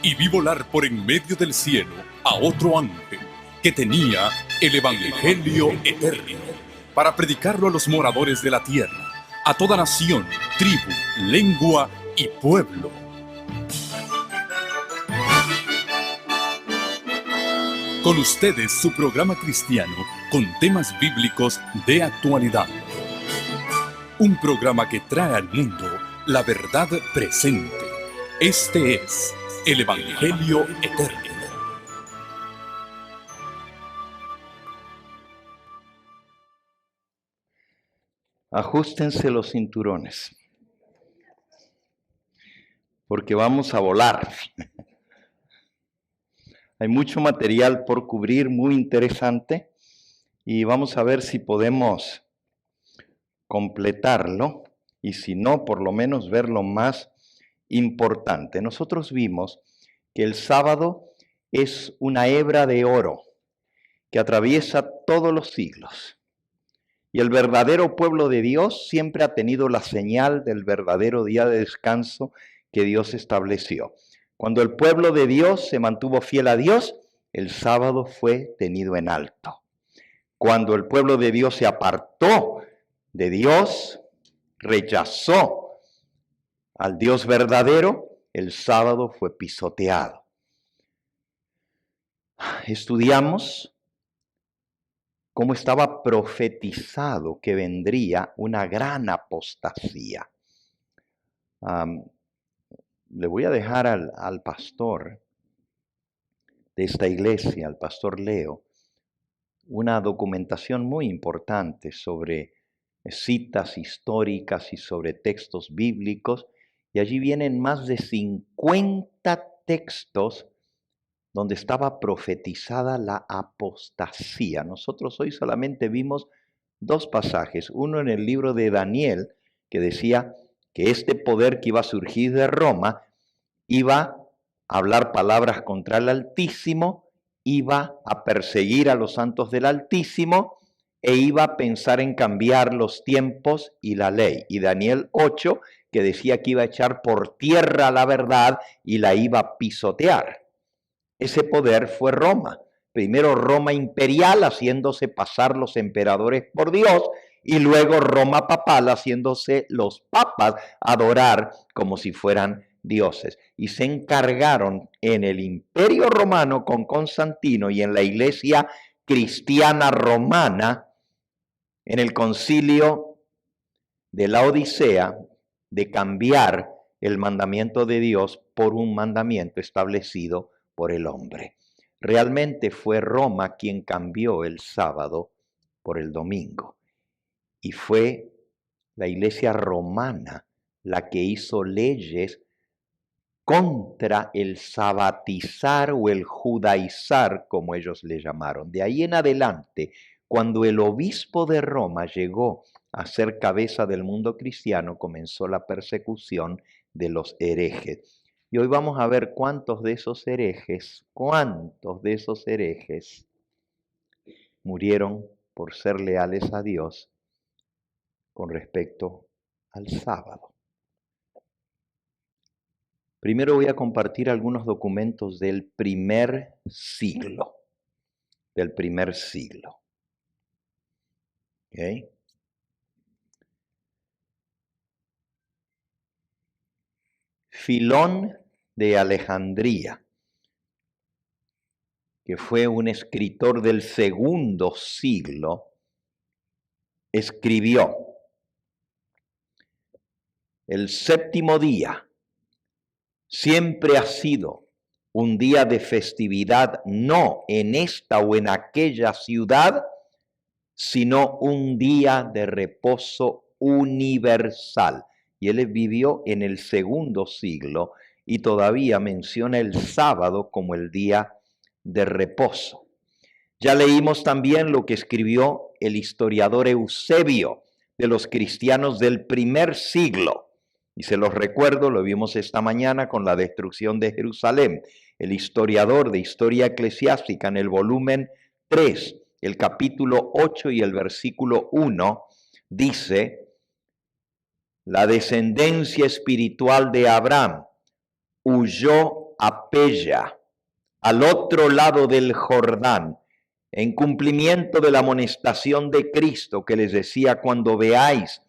y vi volar por en medio del cielo a otro ángel que tenía el Evangelio eterno para predicarlo a los moradores de la tierra, a toda nación, tribu, lengua y pueblo. Con ustedes su programa cristiano con temas bíblicos de actualidad. Un programa que trae al mundo la verdad presente. Este es el Evangelio eterno. Ajustense los cinturones, porque vamos a volar. Hay mucho material por cubrir, muy interesante, y vamos a ver si podemos completarlo, y si no, por lo menos ver lo más importante. Nosotros vimos que el sábado es una hebra de oro que atraviesa todos los siglos. Y el verdadero pueblo de Dios siempre ha tenido la señal del verdadero día de descanso que Dios estableció. Cuando el pueblo de Dios se mantuvo fiel a Dios, el sábado fue tenido en alto. Cuando el pueblo de Dios se apartó de Dios, rechazó al Dios verdadero, el sábado fue pisoteado. Estudiamos cómo estaba profetizado que vendría una gran apostasía. Le voy a dejar al pastor de esta iglesia, al pastor Leo, una documentación muy importante sobre citas históricas y sobre textos bíblicos, y allí vienen más de 50 textos donde estaba profetizada la apostasía. Nosotros hoy solamente vimos dos pasajes, uno en el libro de Daniel, que decía que este poder que iba a surgir de Roma iba a hablar palabras contra el Altísimo, iba a perseguir a los santos del Altísimo e iba a pensar en cambiar los tiempos y la ley. Y Daniel 8, que decía que iba a echar por tierra la verdad y la iba a pisotear. Ese poder fue Roma. Primero Roma imperial, haciéndose pasar los emperadores por Dios, y luego Roma papal, haciéndose los papas adorar como si fueran dioses. Y se encargaron en el Imperio Romano con Constantino y en la Iglesia Cristiana Romana, en el Concilio de la Odisea, de cambiar el mandamiento de Dios por un mandamiento establecido por el hombre. Realmente fue Roma quien cambió el sábado por el domingo. Y fue la iglesia romana la que hizo leyes contra el sabatizar o el judaizar, como ellos le llamaron. De ahí en adelante, cuando el obispo de Roma llegó a ser cabeza del mundo cristiano, comenzó la persecución de los herejes. Y hoy vamos a ver cuántos de esos herejes murieron por ser leales a Dios con respecto al sábado. Primero voy a compartir algunos documentos del primer siglo. ¿Okay? Filón de Alejandría, que fue un escritor del segundo siglo, escribió: el séptimo día siempre ha sido un día de festividad, no en esta o en aquella ciudad, sino un día de reposo universal. Y él vivió en el segundo siglo y todavía menciona el sábado como el día de reposo. Ya leímos también lo que escribió el historiador Eusebio de los cristianos del primer siglo. Y se los recuerdo, lo vimos esta mañana con la destrucción de Jerusalén. El historiador de Historia Eclesiástica en el volumen 3, el capítulo 8 y el versículo 1, dice: la descendencia espiritual de Abraham huyó a Pella, al otro lado del Jordán, en cumplimiento de la amonestación de Cristo que les decía: cuando veáis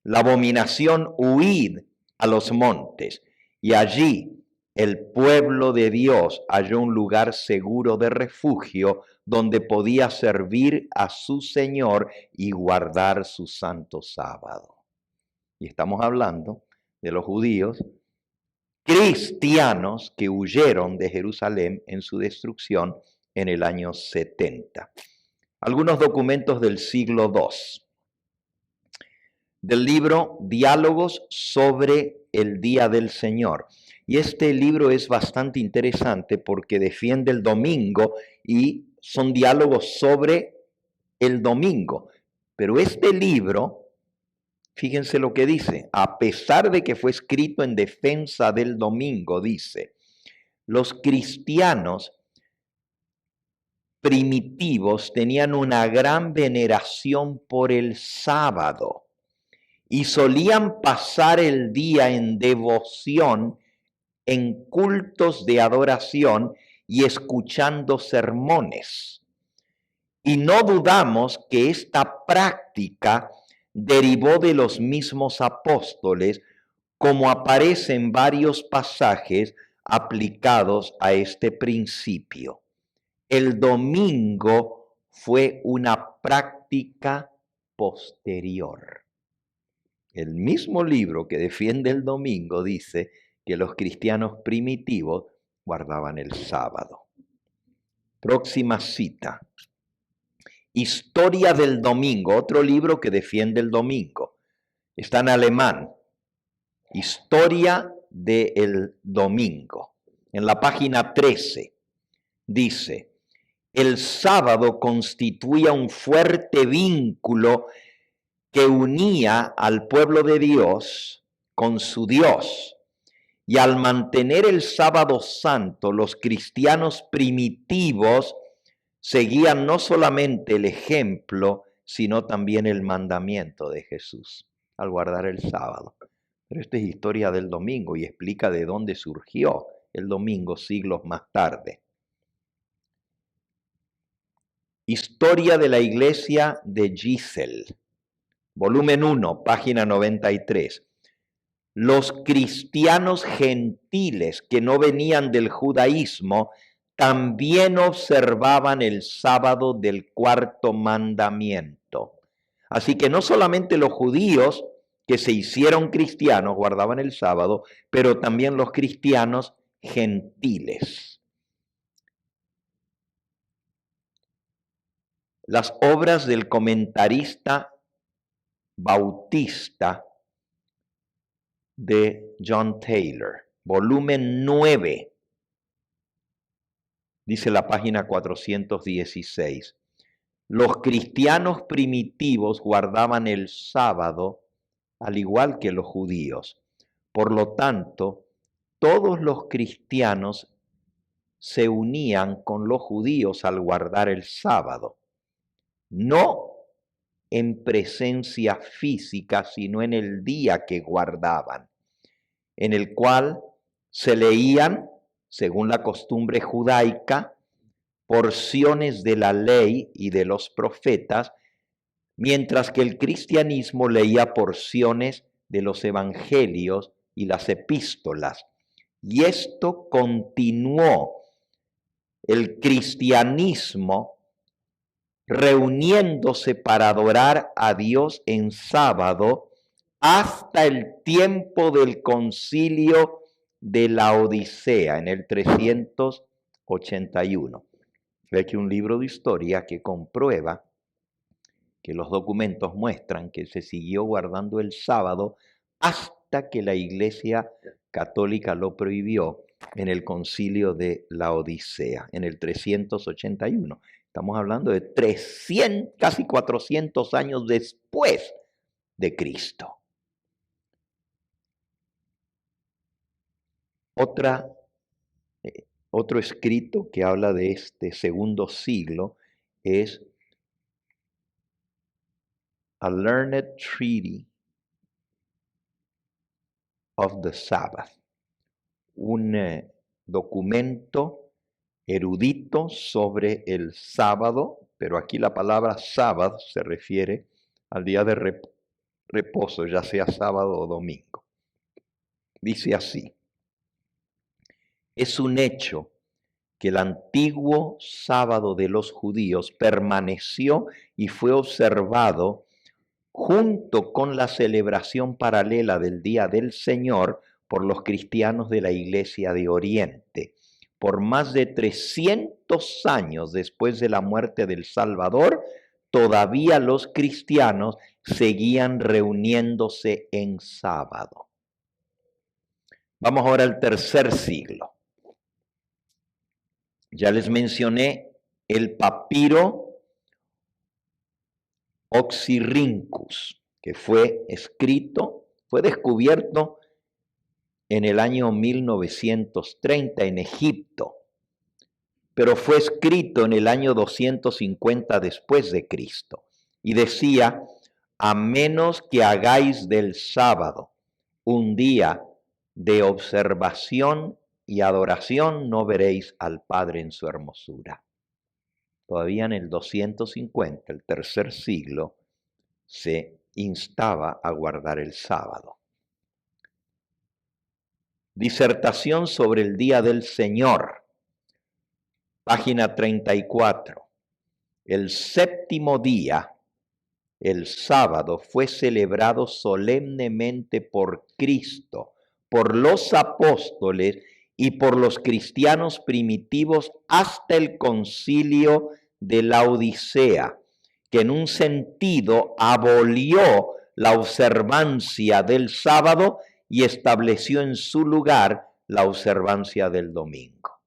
la abominación, huid a los montes. Y allí el pueblo de Dios halló un lugar seguro de refugio donde podía servir a su Señor y guardar su santo sábado. Y estamos hablando de los judíos cristianos que huyeron de Jerusalén en su destrucción en el año 70. Algunos documentos del siglo II, del libro Diálogos sobre el Día del Señor. Y este libro es bastante interesante porque defiende el domingo y son diálogos sobre el domingo. Pero este libro, fíjense lo que dice: a pesar de que fue escrito en defensa del domingo, dice, los cristianos primitivos tenían una gran veneración por el sábado y solían pasar el día en devoción, en cultos de adoración y escuchando sermones. Y no dudamos que esta práctica derivó de los mismos apóstoles, como aparece en varios pasajes aplicados a este principio. El domingo fue una práctica posterior. El mismo libro que defiende el domingo dice que los cristianos primitivos guardaban el sábado. Próxima cita. Historia del domingo, otro libro que defiende el domingo. Está en alemán. Historia del domingo. En la página 13 dice: el sábado constituía un fuerte vínculo que unía al pueblo de Dios con su Dios. Y al mantener el sábado santo, los cristianos primitivos seguían no solamente el ejemplo, sino también el mandamiento de Jesús al guardar el sábado. Pero esta es historia del domingo y explica de dónde surgió el domingo siglos más tarde. Historia de la Iglesia de Giselle, volumen 1, página 93. Los cristianos gentiles que no venían del judaísmo también observaban el sábado del cuarto mandamiento. Así que no solamente los judíos que se hicieron cristianos guardaban el sábado, pero también los cristianos gentiles. Las obras del comentarista bautista de John Taylor, volumen 9, dice la página 416. Los cristianos primitivos guardaban el sábado al igual que los judíos. Por lo tanto, todos los cristianos se unían con los judíos al guardar el sábado. No en presencia física, sino en el día que guardaban, en el cual se leían, según la costumbre judaica, porciones de la ley y de los profetas, mientras que el cristianismo leía porciones de los evangelios y las epístolas. Y esto continuó. El cristianismo reuniéndose para adorar a Dios en sábado hasta el tiempo del concilio de la Odisea en el 381. Hay aquí un libro de historia que comprueba que los documentos muestran que se siguió guardando el sábado hasta que la Iglesia Católica lo prohibió en el concilio de la Odisea en el 381. Estamos hablando de 300, casi 400 años después de Cristo. Otro escrito que habla de este segundo siglo es A Learned Treatise of the Sabbath, un documento erudito sobre el sábado, pero aquí la palabra sábado se refiere al día de reposo, ya sea sábado o domingo. Dice así: es un hecho que el antiguo sábado de los judíos permaneció y fue observado junto con la celebración paralela del Día del Señor por los cristianos de la Iglesia de Oriente. Por más de 300 años después de la muerte del Salvador, todavía los cristianos seguían reuniéndose en sábado. Vamos ahora al tercer siglo. Ya les mencioné el papiro Oxyrhynchus, que fue descubierto en el año 1930 en Egipto, pero fue escrito en el año 250 después de Cristo, y decía: a menos que hagáis del sábado un día de observación y adoración, no veréis al Padre en su hermosura. Todavía en el 250, el tercer siglo, se instaba a guardar el sábado. Disertación sobre el Día del Señor, página 34. El séptimo día, el sábado, fue celebrado solemnemente por Cristo, por los apóstoles y por los cristianos primitivos hasta el concilio de Laodicea, que en un sentido abolió la observancia del sábado y estableció en su lugar la observancia del domingo.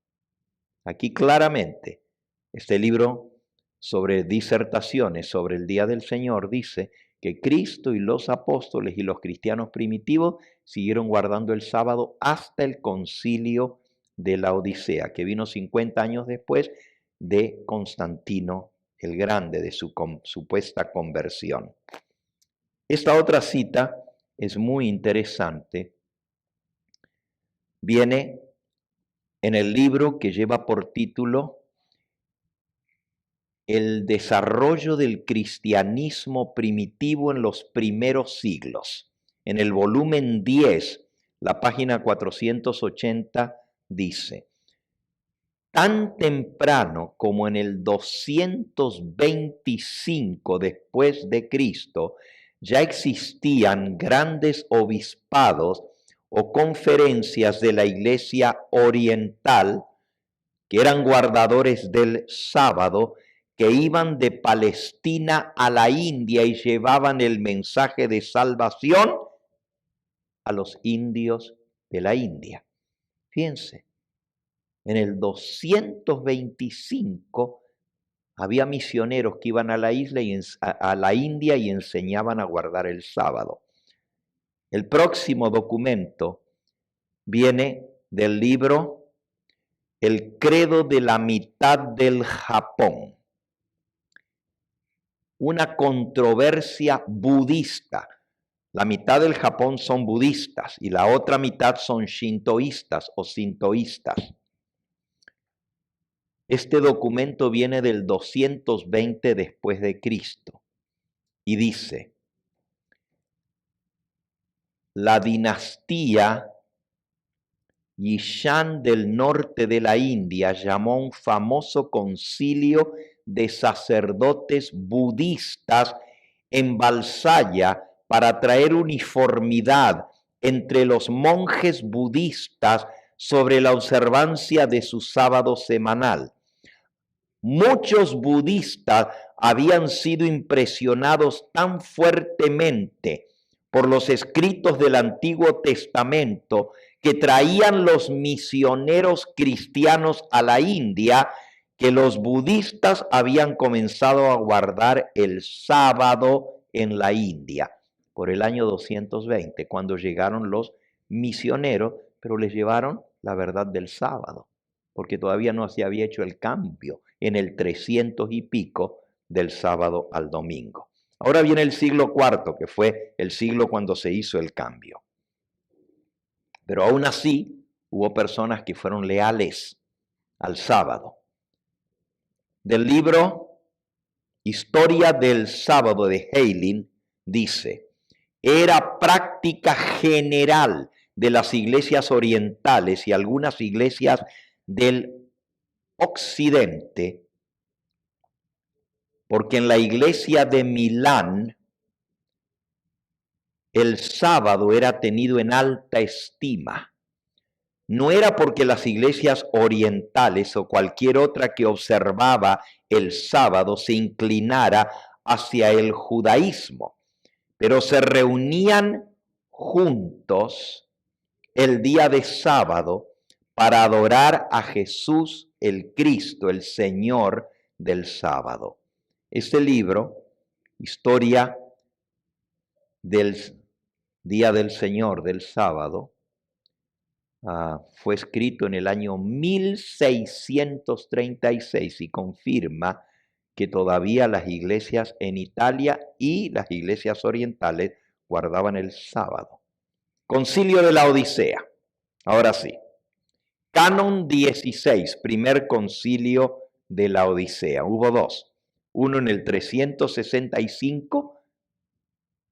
Aquí claramente, este libro sobre disertaciones sobre el Día del Señor dice que Cristo y los apóstoles y los cristianos primitivos siguieron guardando el sábado hasta el concilio de Laodicea, que vino 50 años después de Constantino el Grande, de su supuesta conversión. Esta otra cita es muy interesante. Viene en el libro que lleva por título El desarrollo del cristianismo primitivo en los primeros siglos. En el volumen 10, la página 480, dice: tan temprano como en el 225 después de Cristo, ya existían grandes obispados o conferencias de la Iglesia Oriental que eran guardadores del sábado, que iban de Palestina a la India y llevaban el mensaje de salvación a los indios de la India. Fíjense, en el 225 había misioneros que iban a la isla y a la India y enseñaban a guardar el sábado. El próximo documento viene del libro El credo de la mitad del Japón, una controversia budista. La mitad del Japón son budistas y la otra mitad son shintoístas o sintoístas. Este documento viene del 220 después de Cristo y dice: la dinastía Yishan del norte de la India llamó a un famoso concilio de sacerdotes budistas en Valsalla para traer uniformidad entre los monjes budistas sobre la observancia de su sábado semanal. Muchos budistas habían sido impresionados tan fuertemente por los escritos del Antiguo Testamento que traían los misioneros cristianos a la India, que los budistas habían comenzado a guardar el sábado en la India por el año 220, cuando llegaron los misioneros, pero les llevaron la verdad del sábado, porque todavía no se había hecho el cambio en el 300 y pico del sábado al domingo. Ahora viene el siglo IV, que fue el siglo cuando se hizo el cambio. Pero aún así, Hubo personas que fueron leales al sábado. Del libro Historia del Sábado de Heylin dice: era práctica general de las iglesias orientales y algunas iglesias del occidente, porque en la iglesia de Milán el sábado era tenido en alta estima. No era porque las iglesias orientales o cualquier otra que observaba el sábado se inclinara hacia el judaísmo, pero se reunían juntos el día de sábado para adorar a Jesús el Cristo, el Señor del sábado. Este libro, Historia del Día del Señor del sábado, fue escrito en el año 1636 y confirma que todavía las iglesias en Italia y las iglesias orientales guardaban el sábado. Concilio de la Odisea. Ahora sí. Canon 16, primer concilio de la Odisea. Hubo dos. Uno en el 365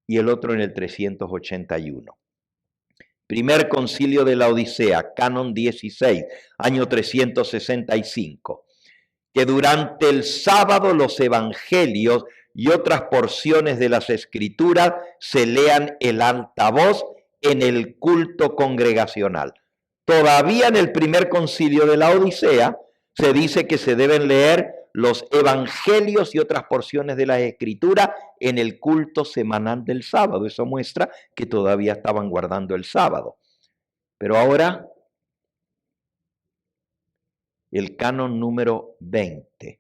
y el otro en el 381. Primer concilio de la Odisea, Canon 16, año 365. Que durante el sábado los evangelios y otras porciones de las escrituras se lean el altavoz en el culto congregacional. Todavía en el primer concilio de la Odisea se dice que se deben leer los evangelios y otras porciones de la escritura en el culto semanal del sábado. Eso muestra que todavía estaban guardando el sábado. Pero ahora, el canon número 20,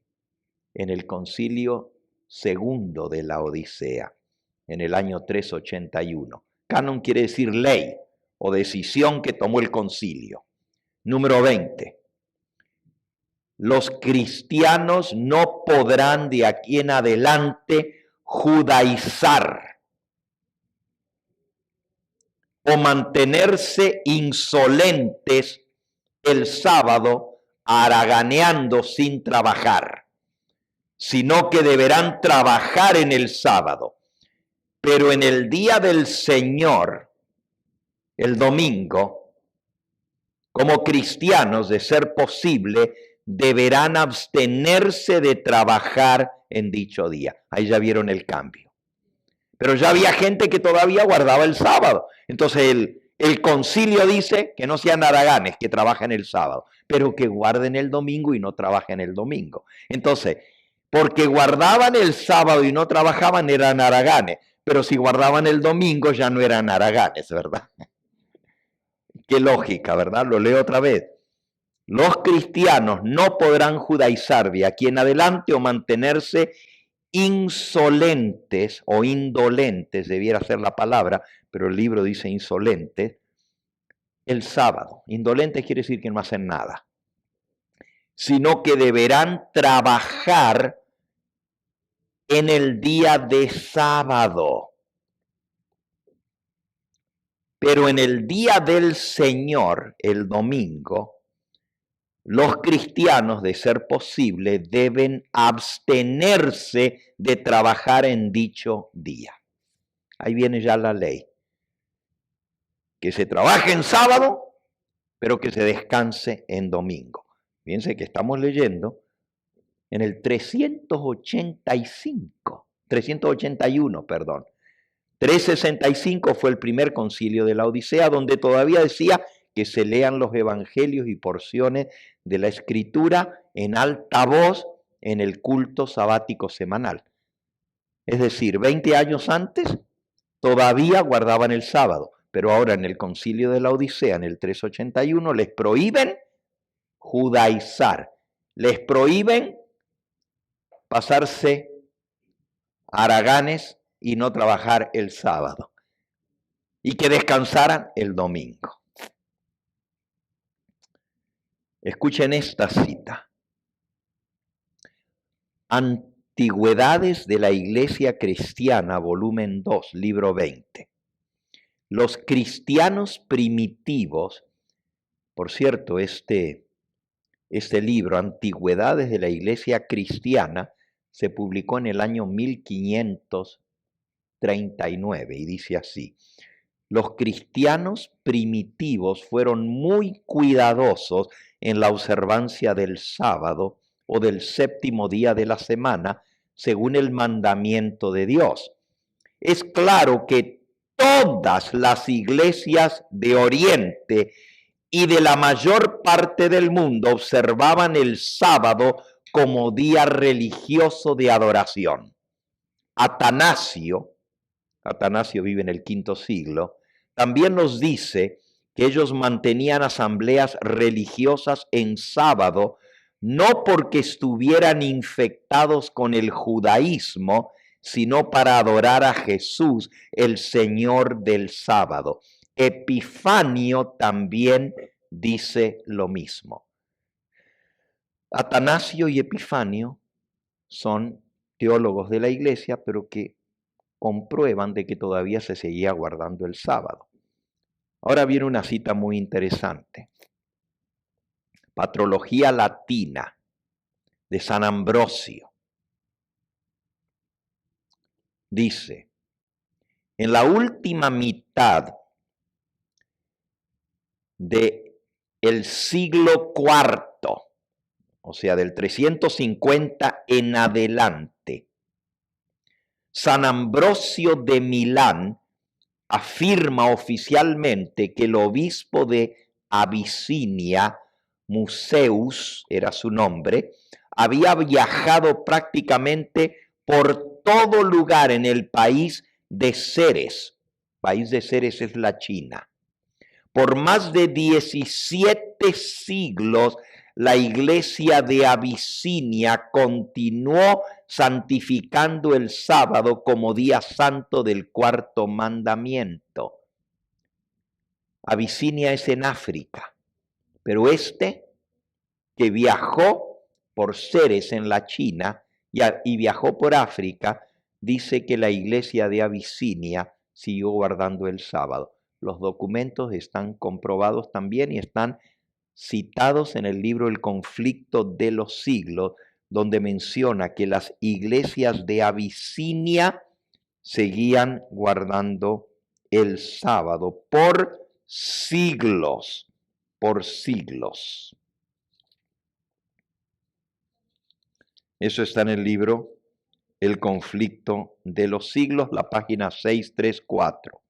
en el concilio segundo de la Odisea, en el año 381. Canon quiere decir ley o decisión que tomó el concilio. Número 20. Los cristianos no podrán de aquí en adelante judaizar o mantenerse insolentes el sábado haraganeando sin trabajar, sino que deberán trabajar en el sábado. Pero en el día del Señor, el domingo, como cristianos, de ser posible, deberán abstenerse de trabajar en dicho día. Ahí ya vieron el cambio. Pero ya había gente que todavía guardaba el sábado. Entonces el concilio dice que no sean haraganes, que trabajen el sábado, pero que guarden el domingo y no trabajen el domingo. Entonces, porque guardaban el sábado y no trabajaban, eran haraganes, pero si guardaban el domingo ya no eran haraganes, ¿verdad? Qué lógica, ¿verdad? Lo leo otra vez. Los cristianos no podrán judaizar de aquí en adelante o mantenerse insolentes o indolentes, debiera ser la palabra, pero el libro dice insolentes, el sábado. Indolentes quiere decir que no hacen nada, sino que deberán trabajar en el día de sábado. Pero en el día del Señor, el domingo, los cristianos, de ser posible, deben abstenerse de trabajar en dicho día. Ahí viene ya la ley. Que se trabaje en sábado, pero que se descanse en domingo. Fíjense que estamos leyendo en el 381, perdón. 365 fue el primer concilio de la Odisea, donde todavía decía que se lean los evangelios y porciones de la escritura en alta voz en el culto sabático semanal. Es decir, 20 años antes todavía guardaban el sábado, pero ahora en el concilio de la Odisea, en el 381, les prohíben judaizar, les prohíben pasarse haraganes y no trabajar el sábado, y que descansaran el domingo. Escuchen esta cita. Antigüedades de la Iglesia Cristiana, volumen 2, libro 20. Los cristianos primitivos Por cierto, este libro, Antigüedades de la Iglesia Cristiana, se publicó en el año 1539 y dice así: los cristianos primitivos fueron muy cuidadosos en la observancia del sábado o del séptimo día de la semana, según el mandamiento de Dios. Es claro que todas las iglesias de Oriente y de la mayor parte del mundo observaban el sábado como día religioso de adoración. Atanasio vive en el V siglo, también nos dice que ellos mantenían asambleas religiosas en sábado, no porque estuvieran infectados con el judaísmo, sino para adorar a Jesús, el Señor del sábado. Epifanio también dice lo mismo. Atanasio y Epifanio son teólogos de la iglesia, pero que comprueban de que todavía se seguía guardando el sábado. Ahora viene una cita muy interesante. Patrología Latina de San Ambrosio. Dice: en la última mitad del siglo IV, o sea, del 350 en adelante, San Ambrosio de Milán afirma oficialmente que el obispo de Abisinia, Museus era su nombre, había viajado prácticamente por todo lugar en el país de Ceres. País de Ceres es la China. Por más de 17 siglos, la iglesia de Abisinia continuó santificando el sábado como día santo del cuarto mandamiento. Abisinia es en África, pero que viajó por Ceres en la China y viajó por África, dice que la iglesia de Abisinia siguió guardando el sábado. Los documentos están comprobados también y están citados en el libro El conflicto de los siglos, donde menciona que las iglesias de Abisinia seguían guardando el sábado por siglos, por siglos. Eso está en el libro El conflicto de los siglos, la página 634.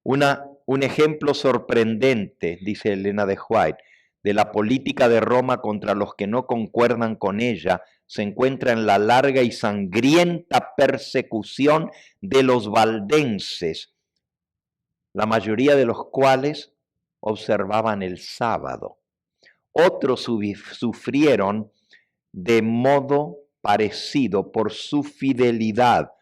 Un ejemplo sorprendente, dice Elena de White, de la política de Roma contra los que no concuerdan con ella, se encuentra en la larga y sangrienta persecución de los valdenses, la mayoría de los cuales observaban el sábado. Otros sufrieron de modo parecido por su fidelidad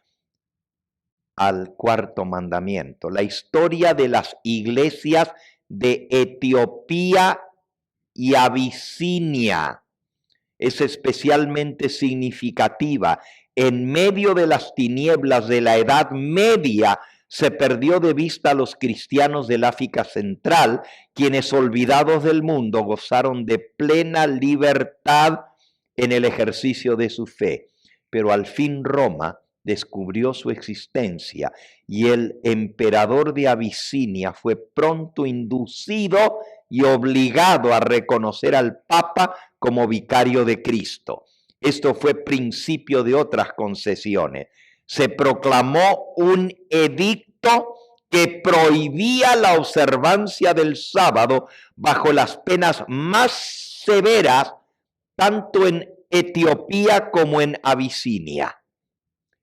al cuarto mandamiento. La historia de las iglesias de Etiopía y Abisinia es especialmente significativa. En medio de las tinieblas de la Edad Media se perdió de vista a los cristianos del África Central, quienes, olvidados del mundo, gozaron de plena libertad en el ejercicio de su fe. Pero al fin Roma descubrió su existencia y el emperador de Abisinia fue pronto inducido y obligado a reconocer al Papa como vicario de Cristo. Esto fue principio de otras concesiones. Se proclamó un edicto que prohibía la observancia del sábado bajo las penas más severas, tanto en Etiopía como en Abisinia.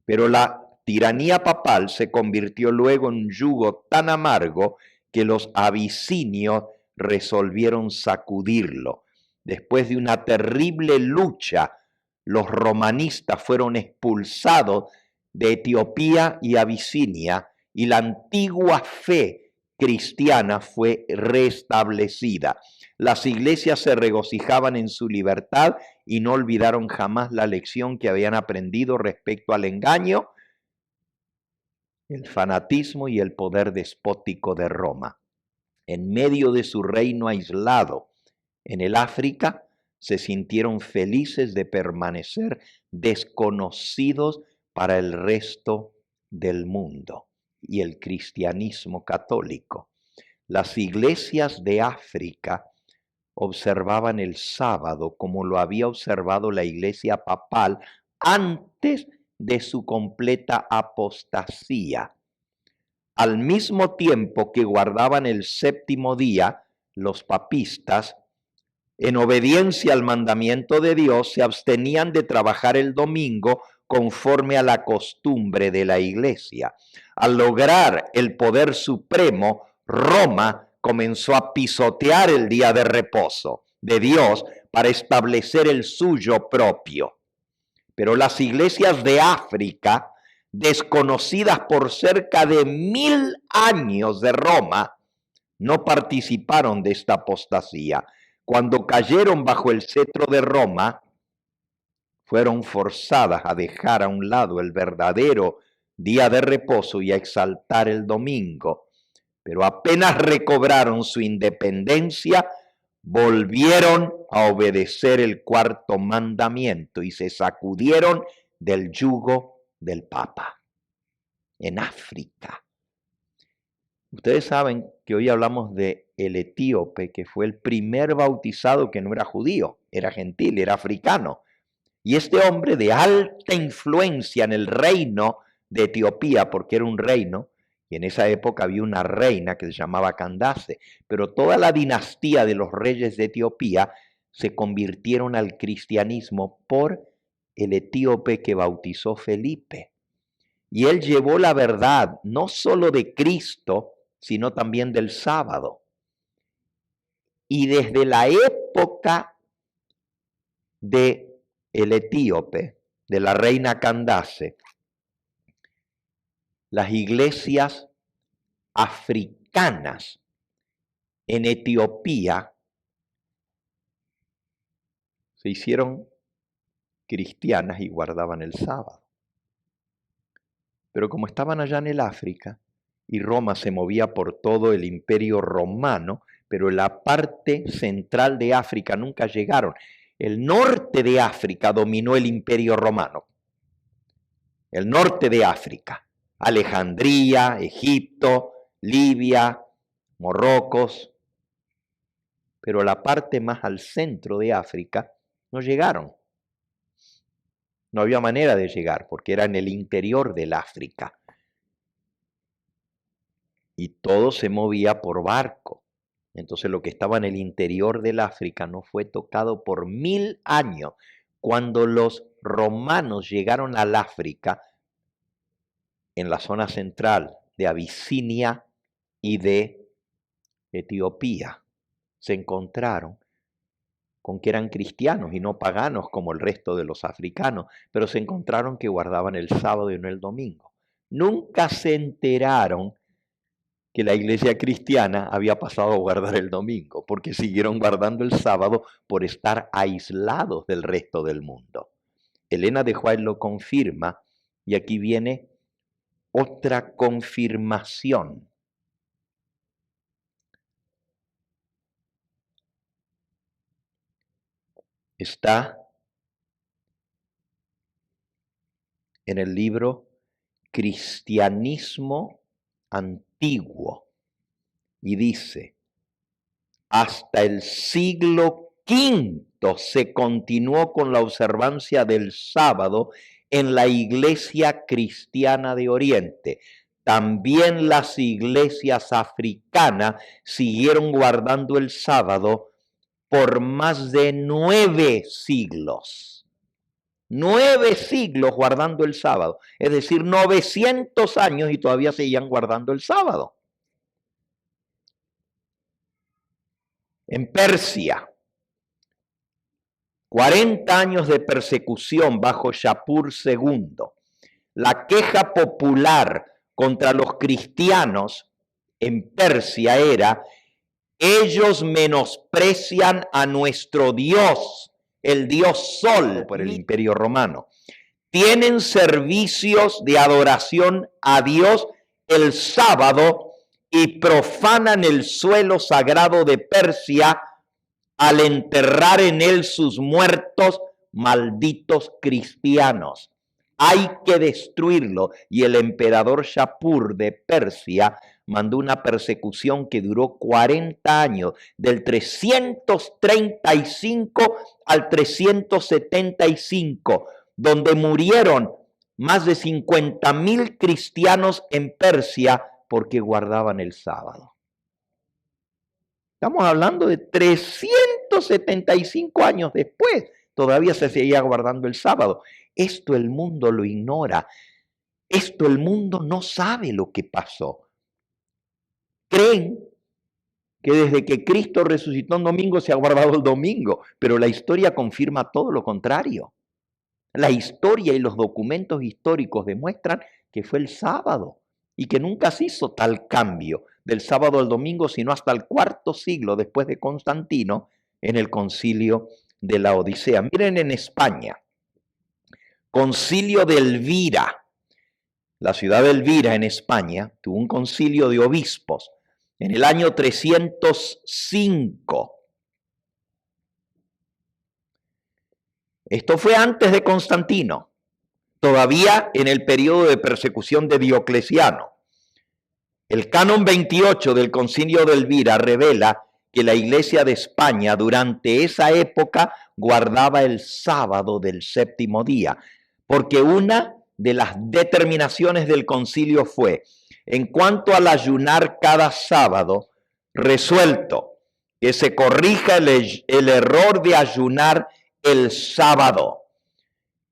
Pero la tiranía papal se convirtió luego en un yugo tan amargo que los abisinios resolvieron sacudirlo. Después de una terrible lucha, los romanistas fueron expulsados de Etiopía y Abisinia y la antigua fe cristiana fue restablecida. Las iglesias se regocijaban en su libertad y no olvidaron jamás la lección que habían aprendido respecto al engaño, el fanatismo y el poder despótico de Roma. en medio de su reino aislado en el África, se sintieron felices de permanecer desconocidos para el resto del mundo y el cristianismo católico. Las iglesias de África observaban el sábado como lo había observado la iglesia papal antes de su completa apostasía. Al mismo tiempo que guardaban el séptimo día, los papistas, en obediencia al mandamiento de Dios, se abstenían de trabajar el domingo conforme a la costumbre de la iglesia. Al lograr el poder supremo, Roma comenzó a pisotear el día de reposo de Dios para establecer el suyo propio. Pero las iglesias de África, desconocidas por cerca de 1000 años de Roma, no participaron de esta apostasía. Cuando cayeron bajo el cetro de Roma, fueron forzadas a dejar a un lado el verdadero día de reposo y a exaltar el domingo. Pero apenas recobraron su independencia, volvieron a obedecer el cuarto mandamiento y se sacudieron del yugo del Papa. En África. Ustedes saben que hoy hablamos de el etíope, que fue el primer bautizado que no era judío, era gentil, era africano. Y este hombre de alta influencia en el reino de Etiopía, porque era un reino, y en esa época había una reina que se llamaba Candace, pero toda la dinastía de los reyes de Etiopía se convirtieron al cristianismo por el etíope que bautizó Felipe. Y él llevó la verdad no solo de Cristo, sino también del sábado. Y desde la época de el etíope, de la reina Candace, las iglesias africanas en Etiopía se hicieron cristianas y guardaban el sábado. Pero como estaban allá en el África y Roma se movía por todo el imperio romano, pero en la parte central de África nunca llegaron. El norte de África dominó el imperio romano. El norte de África, Alejandría, Egipto, Libia, Marruecos. Pero la parte más al centro de África no llegaron. No había manera de llegar porque era en el interior del África. Y todo se movía por barco. Entonces lo que estaba en el interior del África no fue tocado por 1000 años. Cuando los romanos llegaron al África, en la zona central de Abisinia y de Etiopía, se encontraron con que eran cristianos y no paganos como el resto de los africanos, pero se encontraron que guardaban el sábado y no el domingo. Nunca se enteraron que la iglesia cristiana había pasado a guardar el domingo, porque siguieron guardando el sábado por estar aislados del resto del mundo. Elena de White lo confirma, y aquí viene otra confirmación. Está en el libro Cristianismo Antiguo y dice: hasta el siglo V se continuó con la observancia del sábado en la iglesia cristiana de Oriente. También las iglesias africanas siguieron guardando el sábado por más de 9 siglos. 9 siglos guardando el sábado. Es decir, 900 años y todavía seguían guardando el sábado. En Persia, 40 años de persecución bajo Shapur II. La queja popular contra los cristianos en Persia era: ellos menosprecian a nuestro Dios, el Dios Sol, por el Imperio Romano. Tienen servicios de adoración a Dios el sábado y profanan el suelo sagrado de Persia al enterrar en él sus muertos, malditos cristianos. Hay que destruirlo. Y el emperador Shapur de Persia mandó una persecución que duró 40 años, del 335 al 375, donde murieron más de 50,000 cristianos en Persia porque guardaban el sábado. Estamos hablando de 375 años después, todavía se seguía guardando el sábado. Esto el mundo lo ignora. Esto el mundo no sabe lo que pasó. Creen que desde que Cristo resucitó un domingo se ha guardado el domingo, pero la historia confirma todo lo contrario. La historia y los documentos históricos demuestran que fue el sábado y que nunca se hizo tal cambio del sábado al domingo, sino hasta el IV siglo después de Constantino en el concilio de la Odisea. Miren en España, concilio de Elvira. La ciudad de Elvira en España tuvo un concilio de obispos en el año 305. Esto fue antes de Constantino, todavía en el periodo de persecución de Diocleciano. El canon 28 del concilio de Elvira revela que la Iglesia de España durante esa época guardaba el sábado del séptimo día, porque una de las determinaciones del concilio fue, en cuanto al ayunar cada sábado, resuelto que se corrija el error de ayunar el sábado.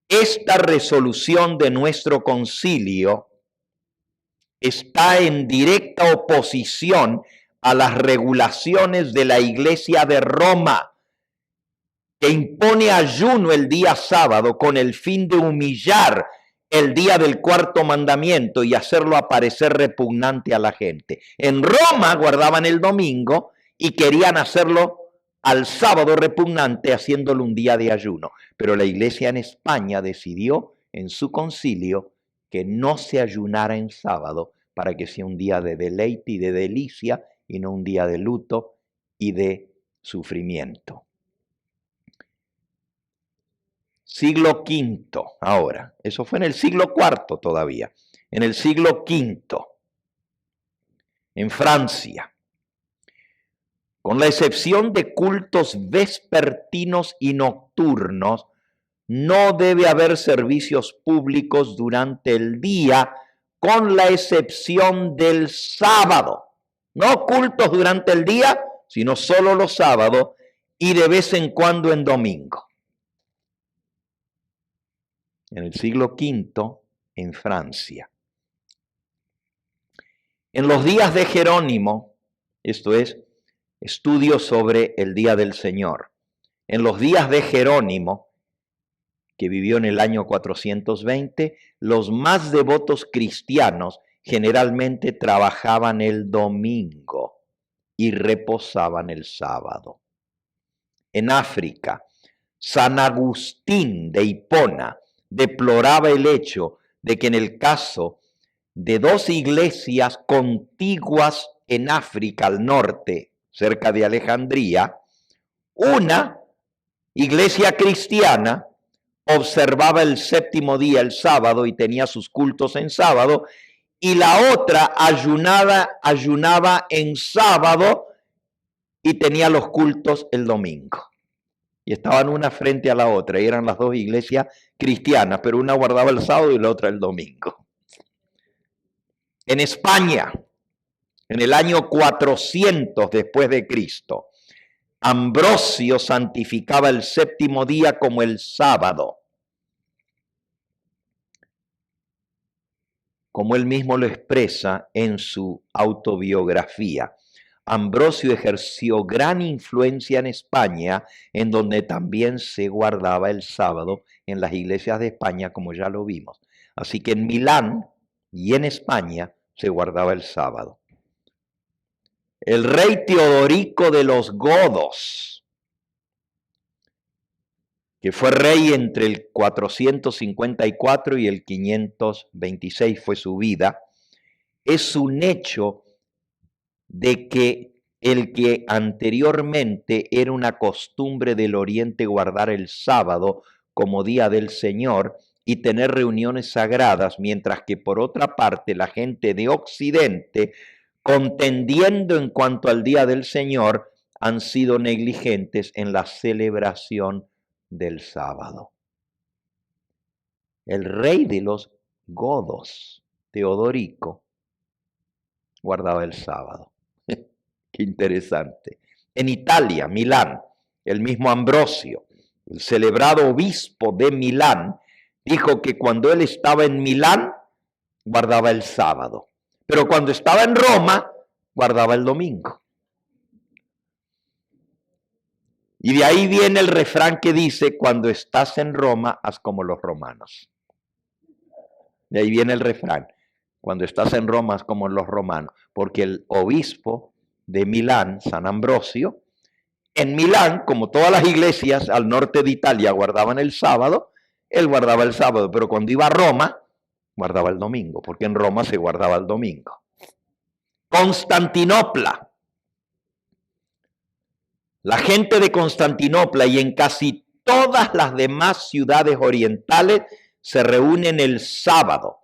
Esta resolución de nuestro concilio está en directa oposición a las regulaciones de la Iglesia de Roma, que impone ayuno el día sábado con el fin de humillar el día del cuarto mandamiento y hacerlo aparecer repugnante a la gente. En Roma guardaban el domingo y querían hacerlo al sábado repugnante, haciéndolo un día de ayuno. Pero la Iglesia en España decidió en su concilio que no se ayunara en sábado para que sea un día de deleite y de delicia y no un día de luto y de sufrimiento. Siglo V ahora, eso fue en el siglo IV todavía, en el siglo V, en Francia, con la excepción de cultos vespertinos y nocturnos, no debe haber servicios públicos durante el día, con la excepción del sábado. No cultos durante el día, sino solo los sábados y de vez en cuando en domingo. En el siglo V, en Francia. En los días de Jerónimo, esto es, estudio sobre el día del Señor. En los días de Jerónimo, que vivió en el año 420, los más devotos cristianos generalmente trabajaban el domingo y reposaban el sábado. En África, San Agustín de Hipona deploraba el hecho de que en el caso de dos iglesias contiguas en África al norte, cerca de Alejandría, una iglesia cristiana observaba el séptimo día, el sábado, y tenía sus cultos en sábado, y la otra ayunaba en sábado y tenía los cultos el domingo. Y estaban una frente a la otra, y eran las dos iglesias cristianas, pero una guardaba el sábado y la otra el domingo. En España, en el año 400 después de Cristo, Ambrosio santificaba el séptimo día como el sábado, como él mismo lo expresa en su autobiografía. Ambrosio ejerció gran influencia en España, en donde también se guardaba el sábado en las iglesias de España, como ya lo vimos. Así que en Milán y en España se guardaba el sábado. El rey Teodorico de los godos, que fue rey entre el 454 y el 526 fue su vida, es un hecho de que el que anteriormente era una costumbre del Oriente guardar el sábado como día del Señor y tener reuniones sagradas, mientras que por otra parte la gente de Occidente, contendiendo en cuanto al día del Señor, han sido negligentes en la celebración del sábado. El rey de los godos, Teodorico, guardaba el sábado. Qué interesante. En Italia, Milán, el mismo Ambrosio, el celebrado obispo de Milán, dijo que cuando él estaba en Milán, guardaba el sábado. Pero cuando estaba en Roma, guardaba el domingo. Y de ahí viene el refrán que dice, cuando estás en Roma, haz como los romanos. De ahí viene el refrán, cuando estás en Roma, haz como los romanos. Porque el obispo de Milán, San Ambrosio, en Milán, como todas las iglesias al norte de Italia guardaban el sábado, él guardaba el sábado, pero cuando iba a Roma, guardaba el domingo, porque en Roma se guardaba el domingo. Constantinopla. La gente de Constantinopla y en casi todas las demás ciudades orientales se reúnen el sábado,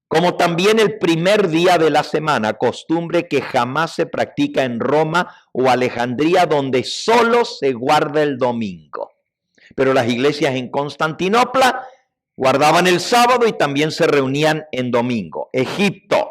como también el primer día de la semana, costumbre que jamás se practica en Roma o Alejandría, donde solo se guarda el domingo. Pero las iglesias en Constantinopla guardaban el sábado y también se reunían en domingo. Egipto.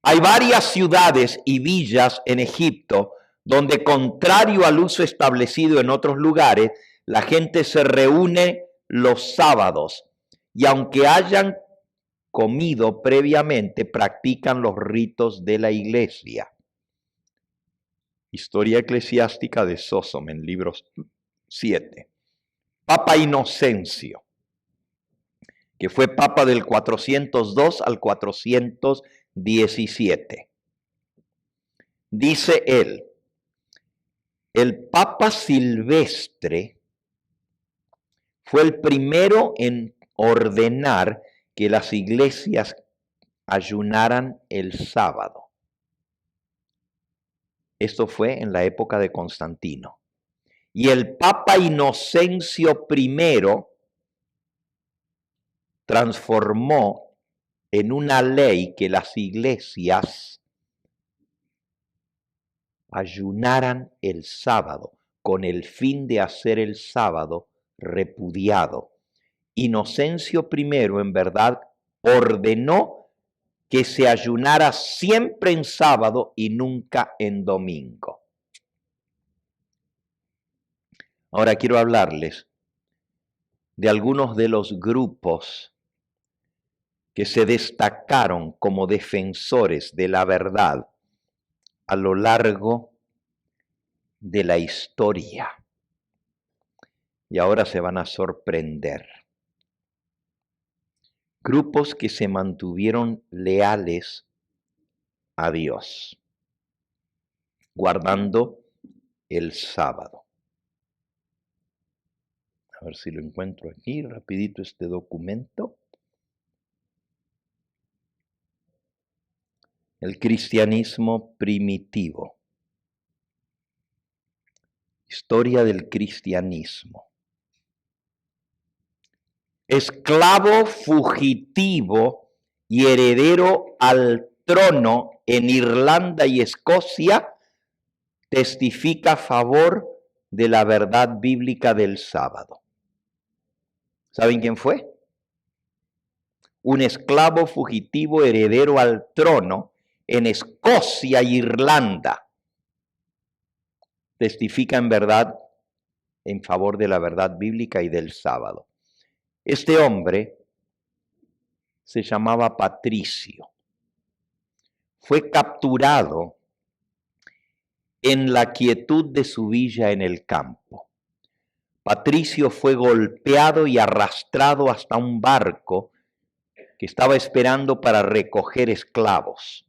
Hay varias ciudades y villas en Egipto donde, contrario al uso establecido en otros lugares, la gente se reúne los sábados y aunque hayan comido previamente, practican los ritos de la iglesia. Historia eclesiástica de Sósomen, libro 7. Papa Inocencio, que fue papa del 402 al 417. Dice él, el Papa Silvestre fue el primero en ordenar que las iglesias ayunaran el sábado. Esto fue en la época de Constantino. Y el Papa Inocencio I transformó en una ley que las iglesias ayunaran el sábado con el fin de hacer el sábado repudiado. Inocencio I en verdad ordenó que se ayunara siempre en sábado y nunca en domingo. Ahora quiero hablarles de algunos de los grupos que se destacaron como defensores de la verdad a lo largo de la historia. Y ahora se van a sorprender. Grupos que se mantuvieron leales a Dios, guardando el sábado. A ver si lo encuentro aquí, rapidito este documento. El cristianismo primitivo. Historia del cristianismo. Esclavo fugitivo y heredero al trono en Irlanda y Escocia, testifica a favor de la verdad bíblica del sábado. ¿Saben quién fue? Un esclavo fugitivo heredero al trono en Escocia e Irlanda. Testifica en verdad en favor de la verdad bíblica y del sábado. Este hombre se llamaba Patricio. Fue capturado en la quietud de su villa en el campo. Patricio fue golpeado y arrastrado hasta un barco que estaba esperando para recoger esclavos.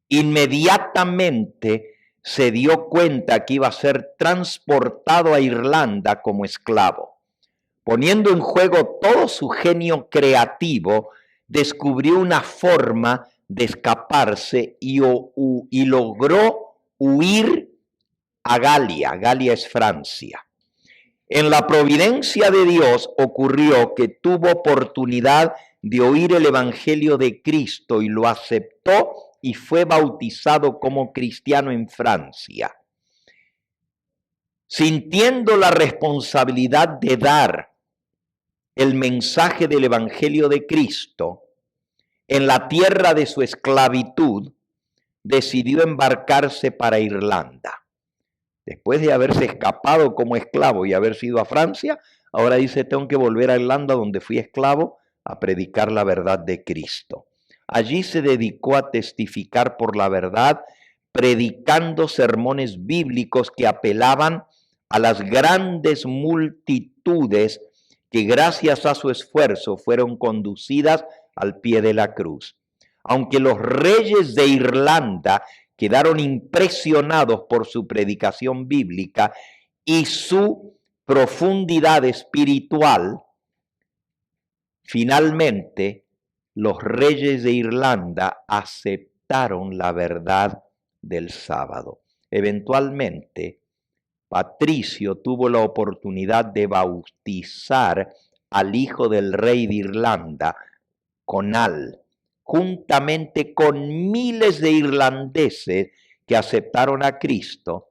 Inmediatamente se dio cuenta que iba a ser transportado a Irlanda como esclavo. Poniendo en juego todo su genio creativo, descubrió una forma de escaparse y logró huir a Galia. Galia es Francia. En la providencia de Dios ocurrió que tuvo oportunidad de oír el Evangelio de Cristo y lo aceptó y fue bautizado como cristiano en Francia. Sintiendo la responsabilidad de dar el mensaje del Evangelio de Cristo en la tierra de su esclavitud, decidió embarcarse para Irlanda. Después de haberse escapado como esclavo y haber sido a Francia, ahora dice, tengo que volver a Irlanda, donde fui esclavo, a predicar la verdad de Cristo. Allí se dedicó a testificar por la verdad, predicando sermones bíblicos que apelaban a las grandes multitudes que gracias a su esfuerzo fueron conducidas al pie de la cruz. Aunque los reyes de Irlanda quedaron impresionados por su predicación bíblica y su profundidad espiritual, finalmente los reyes de Irlanda aceptaron la verdad del sábado. Eventualmente, Patricio tuvo la oportunidad de bautizar al hijo del rey de Irlanda, Conall, juntamente con miles de irlandeses que aceptaron a Cristo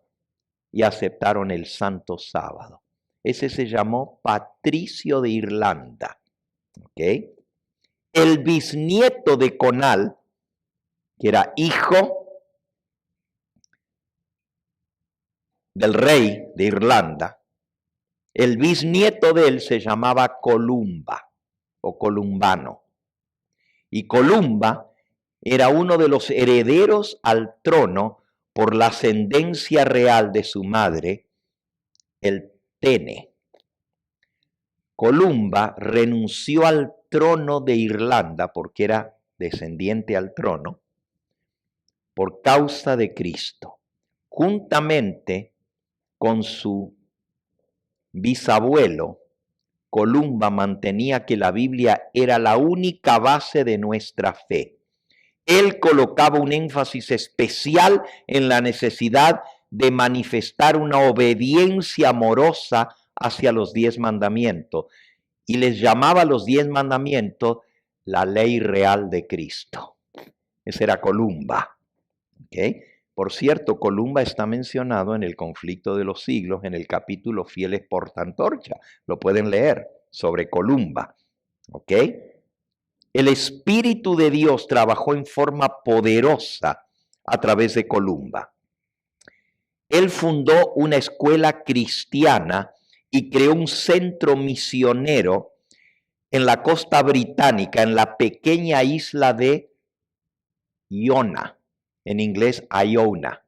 y aceptaron el Santo Sábado. Ese se llamó Patricio de Irlanda. ¿Okay? El bisnieto de Conall, que era hijo del rey de Irlanda, el bisnieto de él se llamaba Columba o Columbano. Y Columba era uno de los herederos al trono por la ascendencia real de su madre, el Tene. Columba renunció al trono de Irlanda porque era descendiente al trono por causa de Cristo. Juntamente con su bisabuelo, Columba mantenía que la Biblia era la única base de nuestra fe. Él colocaba un énfasis especial en la necesidad de manifestar una obediencia amorosa hacia los 10 mandamientos y les llamaba a los 10 mandamientos la ley real de Cristo. Ese era Columba. ¿Okay? Por cierto, Columba está mencionado en el Conflicto de los Siglos, en el capítulo Fieles portaantorcha. Lo pueden leer sobre Columba. ¿Ok? El Espíritu de Dios trabajó en forma poderosa a través de Columba. Él fundó una escuela cristiana y creó un centro misionero en la costa británica, en la pequeña isla de Iona. En inglés, Iona.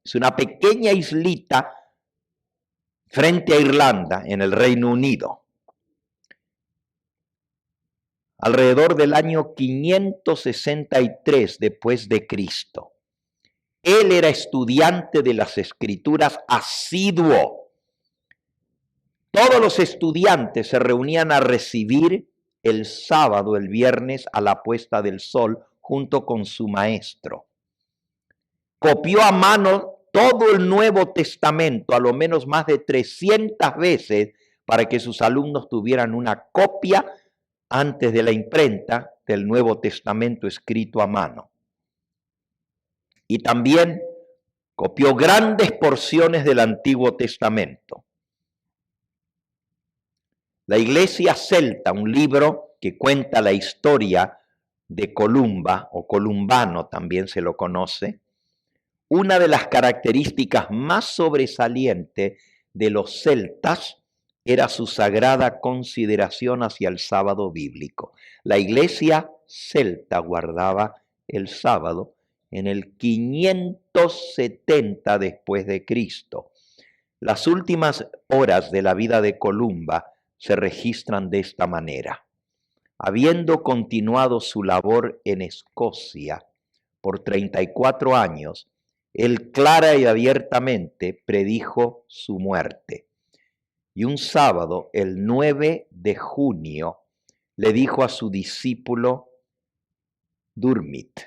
Es una pequeña islita frente a Irlanda, en el Reino Unido. Alrededor del año 563 después de Cristo. Él era estudiante de las Escrituras asiduo. Todos los estudiantes se reunían a recibir el sábado, el viernes, a la puesta del sol, junto con su maestro. Copió a mano todo el Nuevo Testamento, a lo menos más de 300 veces, para que sus alumnos tuvieran una copia antes de la imprenta del Nuevo Testamento escrito a mano. Y también copió grandes porciones del Antiguo Testamento. La Iglesia Celta, un libro que cuenta la historia de Columba, o Columbano también se lo conoce, una de las características más sobresalientes de los celtas era su sagrada consideración hacia el sábado bíblico. La iglesia celta guardaba el sábado en el 570 después de Cristo. Las últimas horas de la vida de Columba se registran de esta manera. Habiendo continuado su labor en Escocia por 34 años, él clara y abiertamente predijo su muerte. Y un sábado, el 9 de junio, le dijo a su discípulo Durmit.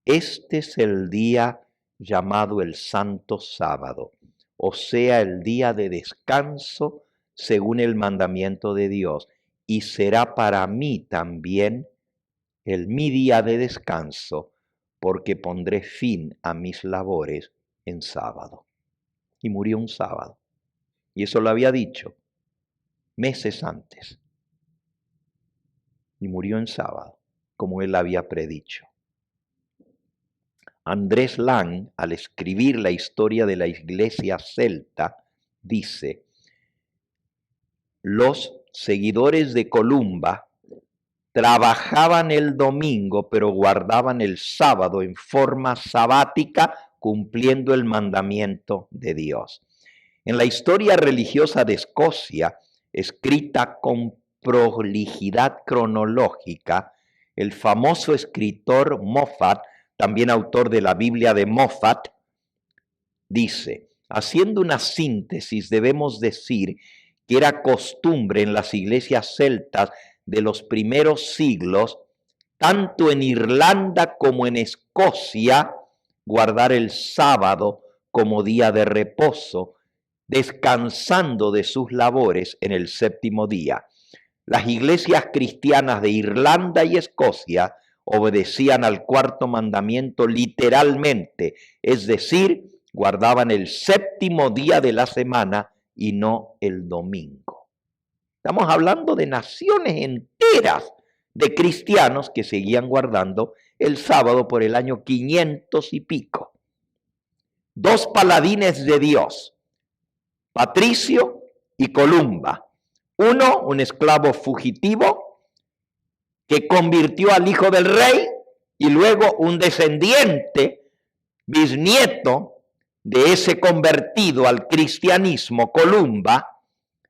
Este es el día llamado el Santo Sábado, o sea, el día de descanso según el mandamiento de Dios, y será para mí también mi día de descanso, porque pondré fin a mis labores en sábado. Y murió un sábado. Y eso lo había dicho meses antes. Y murió en sábado, como él había predicho. Andrés Lang, al escribir la historia de la iglesia celta, dice: los seguidores de Columba trabajaban el domingo, pero guardaban el sábado en forma sabática, cumpliendo el mandamiento de Dios. En la historia religiosa de Escocia, escrita con prolijidad cronológica, el famoso escritor Moffat, también autor de la Biblia de Moffat, dice: haciendo una síntesis, debemos decir que era costumbre en las iglesias celtas de los primeros siglos, tanto en Irlanda como en Escocia, guardar el sábado como día de reposo, descansando de sus labores en el séptimo día. Las iglesias cristianas de Irlanda y Escocia obedecían al cuarto mandamiento literalmente, es decir, guardaban el séptimo día de la semana y no el domingo. Estamos hablando de naciones enteras de cristianos que seguían guardando el sábado por el año 500 y pico. Dos paladines de Dios, Patricio y Columba. Uno, un esclavo fugitivo que convirtió al hijo del rey, y luego un descendiente, bisnieto de ese convertido al cristianismo, Columba,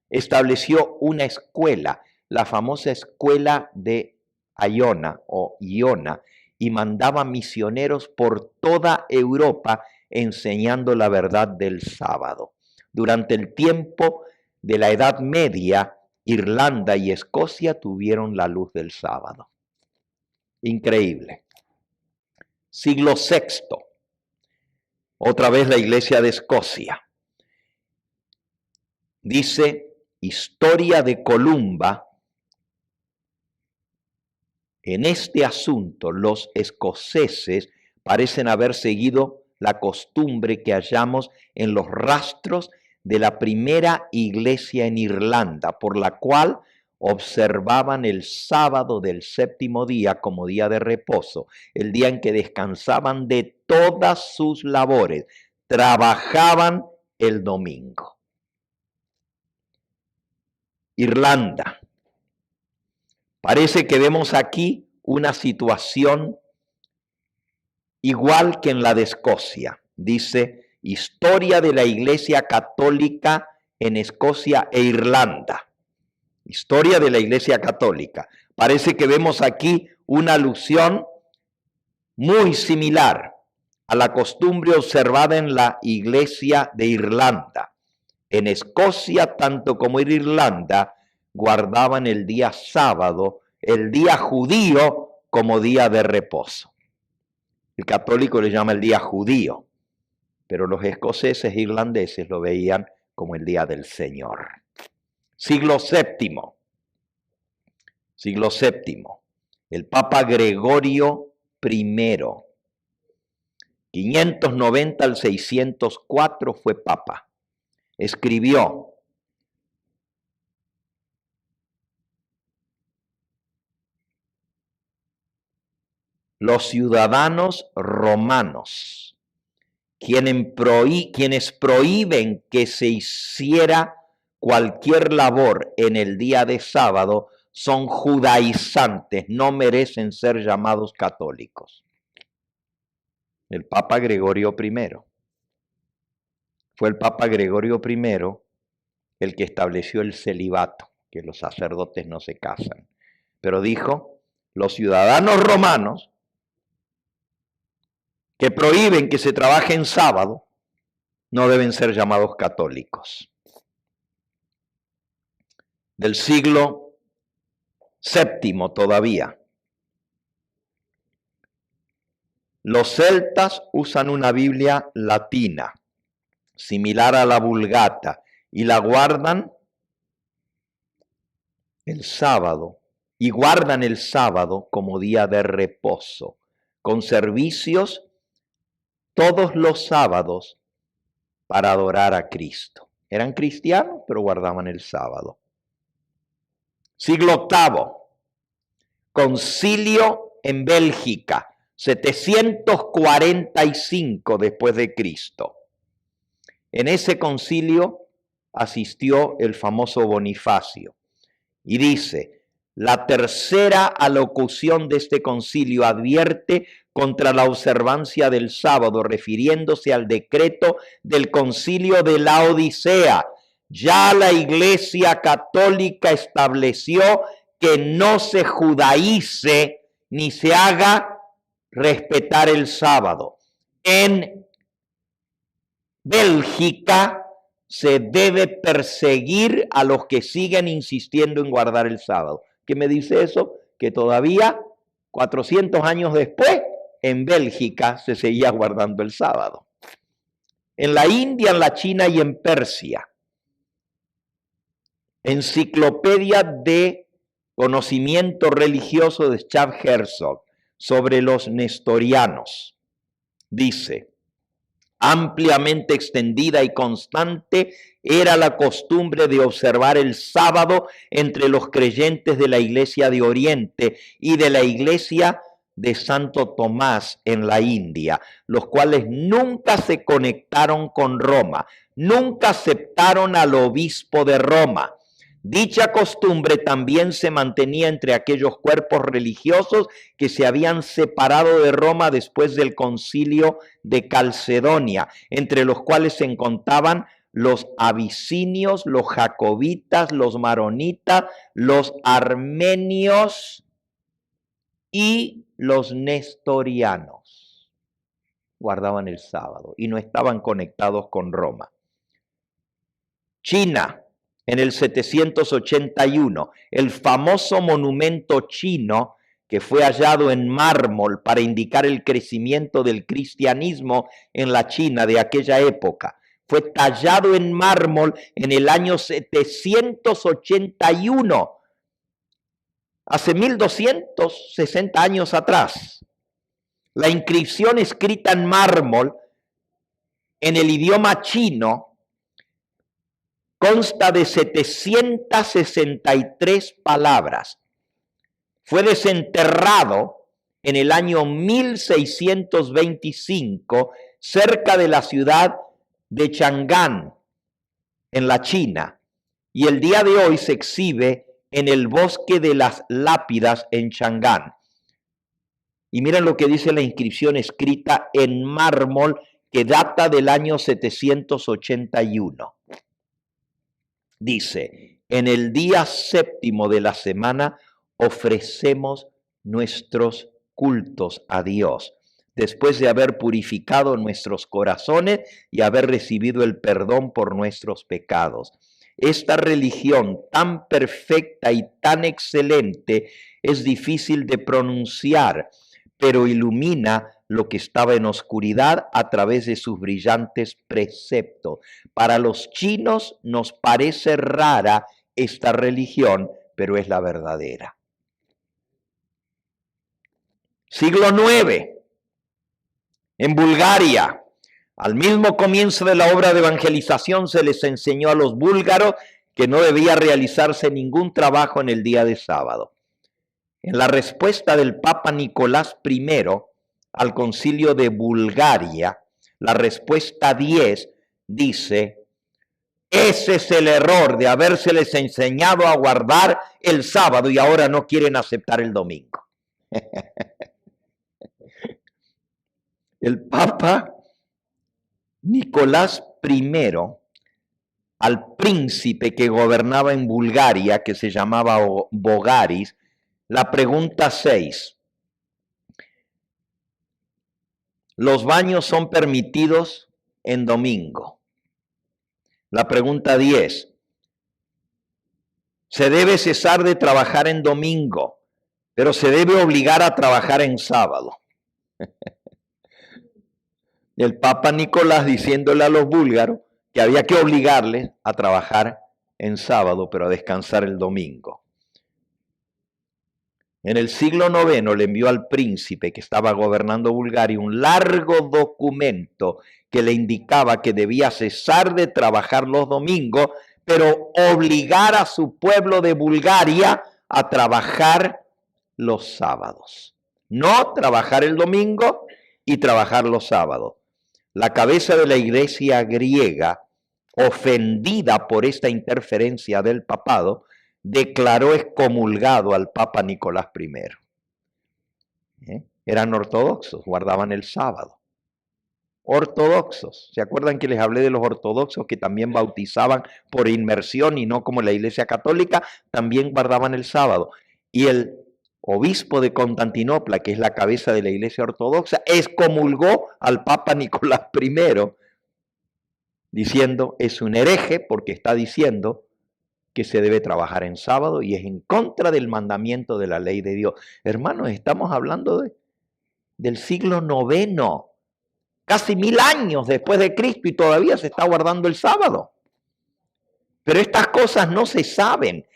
estableció una escuela, la famosa escuela de Iona o Iona, y mandaba misioneros por toda Europa enseñando la verdad del sábado. Durante el tiempo de la Edad Media, Irlanda y Escocia tuvieron la luz del sábado. Increíble. Siglo VI. Otra vez la iglesia de Escocia. Dice: historia de Columba. En este asunto, los escoceses parecen haber seguido la costumbre que hallamos en los rastros de la primera iglesia en Irlanda, por la cual observaban el sábado del séptimo día como día de reposo, el día en que descansaban de todas sus labores, trabajaban el domingo. Irlanda. Parece que vemos aquí una situación igual que en la de Escocia. Dice: historia de la Iglesia Católica en Escocia e Irlanda. Historia de la Iglesia Católica. Parece que vemos aquí una alusión muy similar a la costumbre observada en la Iglesia de Irlanda. En Escocia, tanto como en Irlanda, guardaban el día sábado, el día judío, como día de reposo. El católico le llama el día judío, pero los escoceses e irlandeses lo veían como el día del Señor. Siglo VII. Siglo VII. El Papa Gregorio I. 590 al 604 fue Papa. Escribió: los ciudadanos romanos, quienes prohíben que se hiciera cualquier labor en el día de sábado, son judaizantes, no merecen ser llamados católicos. El Papa Gregorio I. Fue el Papa Gregorio I el que estableció el celibato, que los sacerdotes no se casan. Pero dijo: los ciudadanos romanos que prohíben que se trabaje en sábado no deben ser llamados católicos. Del siglo VII todavía. Los celtas usan una Biblia latina, similar a la Vulgata, y la guardan el sábado, y guardan el sábado como día de reposo, con servicios todos los sábados para adorar a Cristo. Eran cristianos, pero guardaban el sábado. Siglo VIII, concilio en Bélgica, 745 después de Cristo. En ese concilio asistió el famoso Bonifacio y dice: la tercera alocución de este concilio advierte contra la observancia del sábado, refiriéndose al decreto del concilio de la Odisea. Ya la Iglesia Católica estableció que no se judaice ni se haga respetar el sábado. En Bélgica se debe perseguir a los que siguen insistiendo en guardar el sábado. ¿Qué me dice eso? Que todavía 400 años después, en Bélgica se seguía guardando el sábado. En la India, en la China y en Persia. Enciclopedia de conocimiento religioso de Chav Herzog sobre los nestorianos. Dice: ampliamente extendida y constante era la costumbre de observar el sábado entre los creyentes de la Iglesia de Oriente y de la Iglesia de Santo Tomás en la India, los cuales nunca se conectaron con Roma, nunca aceptaron al obispo de Roma. Dicha costumbre también se mantenía entre aquellos cuerpos religiosos que se habían separado de Roma después del concilio de Calcedonia, entre los cuales se encontraban los abisinios, los jacobitas, los maronitas, los armenios y los nestorianos. Guardaban el sábado y no estaban conectados con Roma. China. En el 781, el famoso monumento chino que fue hallado en mármol para indicar el crecimiento del cristianismo en la China de aquella época, fue tallado en mármol en el año 781, hace 1260 años atrás. La inscripción escrita en mármol en el idioma chino consta de 763 palabras. Fue desenterrado en el año 1625 cerca de la ciudad de Chang'an, en la China, y el día de hoy se exhibe en el Bosque de las Lápidas en Chang'an. Y miren lo que dice la inscripción escrita en mármol que data del año 781. Dice: en el día séptimo de la semana ofrecemos nuestros cultos a Dios, después de haber purificado nuestros corazones y haber recibido el perdón por nuestros pecados. Esta religión tan perfecta y tan excelente es difícil de pronunciar, pero ilumina lo que estaba en oscuridad a través de sus brillantes preceptos. Para los chinos nos parece rara esta religión, pero es la verdadera. Siglo IX, en Bulgaria. Al mismo comienzo de la obra de evangelización se les enseñó a los búlgaros que no debía realizarse ningún trabajo en el día de sábado. En la respuesta del Papa Nicolás I al concilio de Bulgaria, la respuesta 10 dice: ese es el error de habérseles enseñado a guardar el sábado y ahora no quieren aceptar el domingo. El Papa Nicolás I, al príncipe que gobernaba en Bulgaria, que se llamaba Bogaris, la pregunta 6. Los baños son permitidos en domingo. La pregunta 10. Se debe cesar de trabajar en domingo, pero se debe obligar a trabajar en sábado. El Papa Nicolás diciéndole a los búlgaros que había que obligarles a trabajar en sábado, pero a descansar el domingo. En el siglo IX le envió al príncipe que estaba gobernando Bulgaria un largo documento que le indicaba que debía cesar de trabajar los domingos, pero obligar a su pueblo de Bulgaria a trabajar los sábados. No trabajar el domingo y trabajar los sábados. La cabeza de la iglesia griega, ofendida por esta interferencia del papado, declaró excomulgado al Papa Nicolás I. Eran ortodoxos, guardaban el sábado. Ortodoxos. ¿Se acuerdan que les hablé de los ortodoxos que también bautizaban por inmersión y no como la Iglesia Católica? También guardaban el sábado. Y el obispo de Constantinopla, que es la cabeza de la Iglesia Ortodoxa, excomulgó al Papa Nicolás I, diciendo, es un hereje porque está diciendo que se debe trabajar en sábado y es en contra del mandamiento de la ley de Dios. Hermanos, estamos hablando del siglo IX, casi 1000 años después de Cristo y todavía se está guardando el sábado. Pero estas cosas no se saben,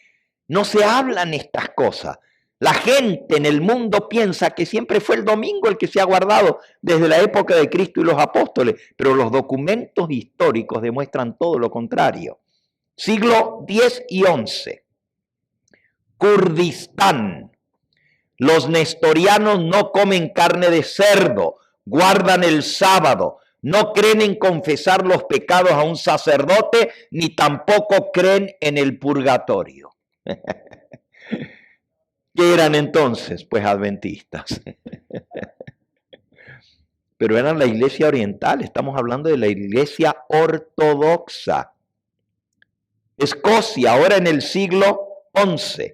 no se hablan estas cosas. La gente en el mundo piensa que siempre fue el domingo el que se ha guardado desde la época de Cristo y los apóstoles, pero los documentos históricos demuestran todo lo contrario. Siglo X y XI. Kurdistán. Los nestorianos no comen carne de cerdo, guardan el sábado, no creen en confesar los pecados a un sacerdote, ni tampoco creen en el purgatorio. ¿Qué eran entonces? Pues adventistas. Pero eran la iglesia oriental, estamos hablando de la iglesia ortodoxa. Escocia, ahora en el siglo XI.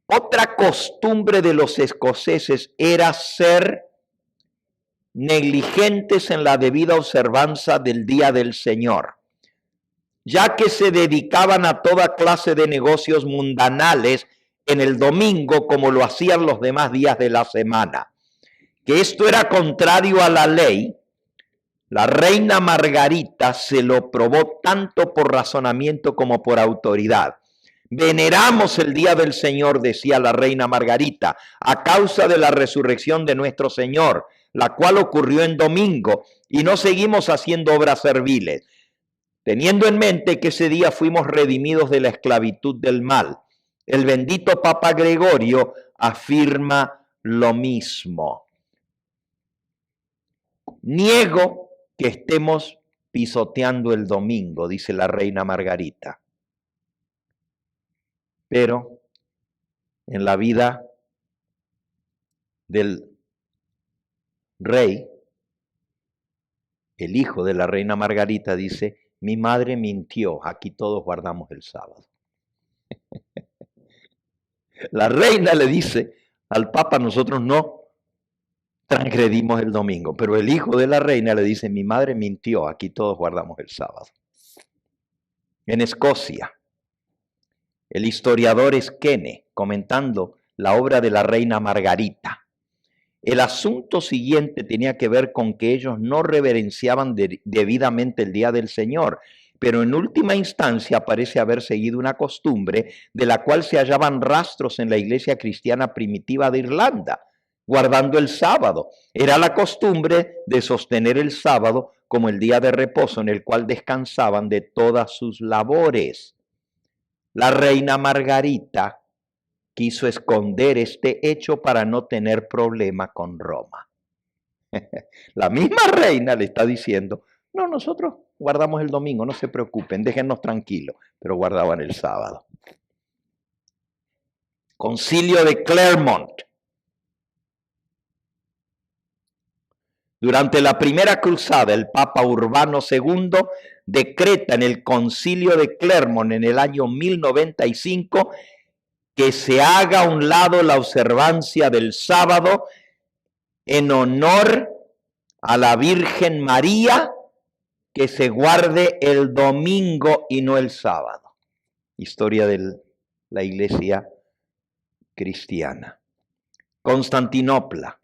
Otra costumbre de los escoceses era ser negligentes en la debida observancia del día del Señor, ya que se dedicaban a toda clase de negocios mundanales en el domingo como lo hacían los demás días de la semana. Que esto era contrario a la ley. La reina Margarita se lo probó tanto por razonamiento como por autoridad. Veneramos el día del Señor, decía la reina Margarita, a causa de la resurrección de nuestro Señor, la cual ocurrió en domingo, y no seguimos haciendo obras serviles, teniendo en mente que ese día fuimos redimidos de la esclavitud del mal. El bendito Papa Gregorio afirma lo mismo. Niego que estemos pisoteando el domingo, dice la reina Margarita. Pero en la vida del rey, el hijo de la reina Margarita dice, mi madre mintió, aquí todos guardamos el sábado. La reina le dice al Papa, nosotros no transgredimos el domingo, pero el hijo de la reina le dice, mi madre mintió, aquí todos guardamos el sábado. En Escocia, el historiador Skene, comentando la obra de la reina Margarita, el asunto siguiente tenía que ver con que ellos no reverenciaban debidamente el día del Señor, pero en última instancia parece haber seguido una costumbre de la cual se hallaban rastros en la iglesia cristiana primitiva de Irlanda, guardando el sábado. Era la costumbre de sostener el sábado como el día de reposo en el cual descansaban de todas sus labores. La reina Margarita quiso esconder este hecho para no tener problema con Roma. La misma reina le está diciendo, no, nosotros guardamos el domingo, no se preocupen, déjennos tranquilos, pero guardaban el sábado. Concilio de Clermont. Durante la primera cruzada, el Papa Urbano II decreta en el Concilio de Clermont en el año 1095 que se haga a un lado la observancia del sábado en honor a la Virgen María, que se guarde el domingo y no el sábado. Historia de la iglesia cristiana. Constantinopla.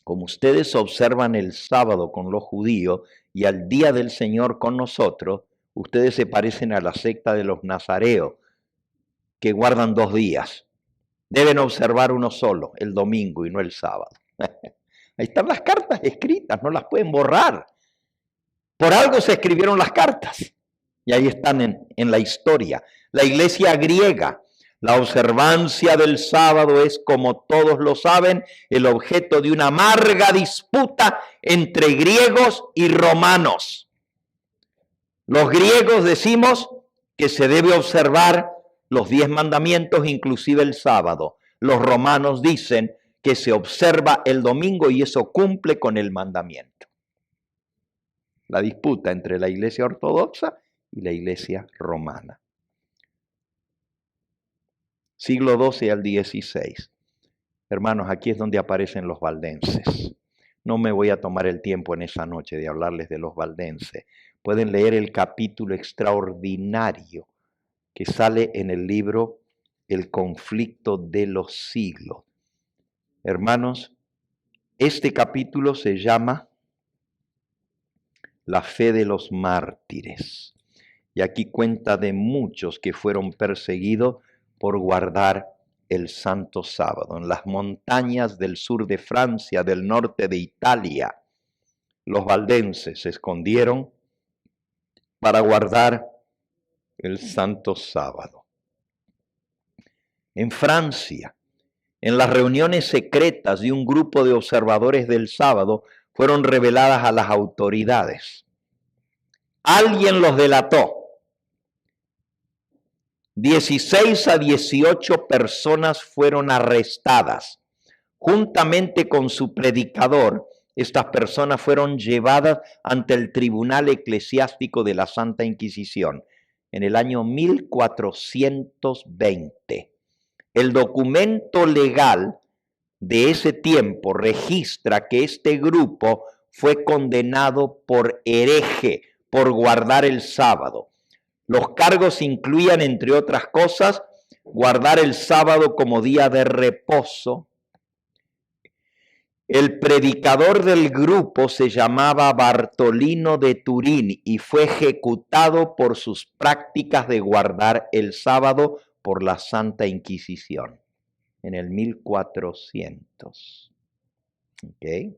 como ustedes observan el sábado con los judíos y al día del Señor con nosotros, ustedes se parecen a la secta de los nazareos, que guardan 2 días. Deben observar uno solo, el domingo y no el sábado. Ahí están las cartas escritas, no las pueden borrar. Por algo se escribieron las cartas y ahí están en la historia. La iglesia griega, la observancia del sábado es, como todos lo saben, el objeto de una amarga disputa entre griegos y romanos. Los griegos decimos que se debe observar los 10 mandamientos, inclusive el sábado. Los romanos dicen que se observa el domingo y eso cumple con el mandamiento. La disputa entre la iglesia ortodoxa y la iglesia romana. Siglo XII al XVI. Hermanos, aquí es donde aparecen los valdenses. No me voy a tomar el tiempo en esa noche de hablarles de los valdenses. Pueden leer el capítulo extraordinario que sale en el libro El conflicto de los siglos. Hermanos, este capítulo se llama La fe de los mártires. Y aquí cuenta de muchos que fueron perseguidos por guardar el santo sábado. En las montañas del sur de Francia, del norte de Italia, los valdenses se escondieron para guardar el santo sábado. En Francia, en las reuniones secretas de un grupo de observadores del sábado, fueron reveladas a las autoridades. Alguien los delató. 16 a 18 personas fueron arrestadas. Juntamente con su predicador, estas personas fueron llevadas ante el Tribunal Eclesiástico de la Santa Inquisición en el año 1420. El documento legal de ese tiempo registra que este grupo fue condenado por hereje, por guardar el sábado. Los cargos incluían, entre otras cosas, guardar el sábado como día de reposo. El predicador del grupo se llamaba Bartolino de Turín y fue ejecutado por sus prácticas de guardar el sábado por la Santa Inquisición en el 1400. ¿Okay?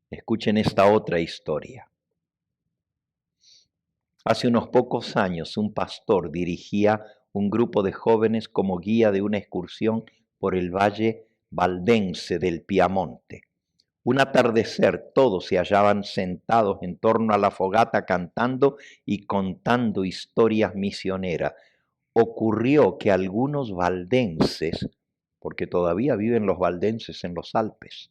Escuchen esta otra historia. Hace unos pocos años un pastor dirigía un grupo de jóvenes como guía de una excursión por el valle valdense del Piamonte. Un atardecer todos se hallaban sentados en torno a la fogata cantando y contando historias misioneras. Ocurrió que algunos valdenses, porque todavía viven los valdenses en los Alpes.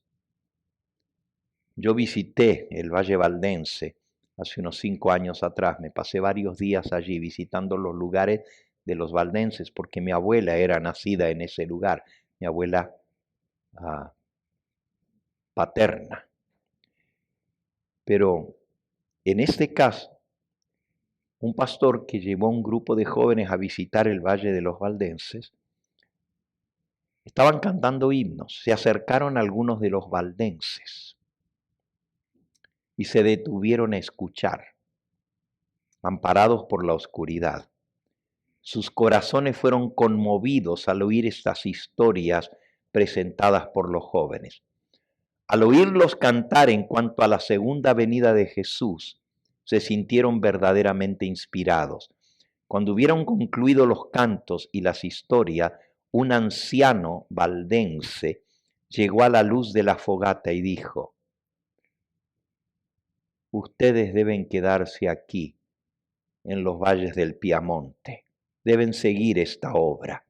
Yo visité el Valle Valdense hace unos 5 años atrás. Me pasé varios días allí visitando los lugares de los valdenses porque mi abuela era nacida en ese lugar, mi abuela paterna. Pero en este caso, un pastor que llevó a un grupo de jóvenes a visitar el Valle de los Valdenses, estaban cantando himnos. Se acercaron algunos de los valdenses y se detuvieron a escuchar, amparados por la oscuridad. Sus corazones fueron conmovidos al oír estas historias presentadas por los jóvenes. Al oírlos cantar en cuanto a la segunda venida de Jesús, se sintieron verdaderamente inspirados. Cuando hubieron concluido los cantos y las historias, un anciano valdense llegó a la luz de la fogata y dijo: ustedes deben quedarse aquí, en los valles del Piamonte. Deben seguir esta obra.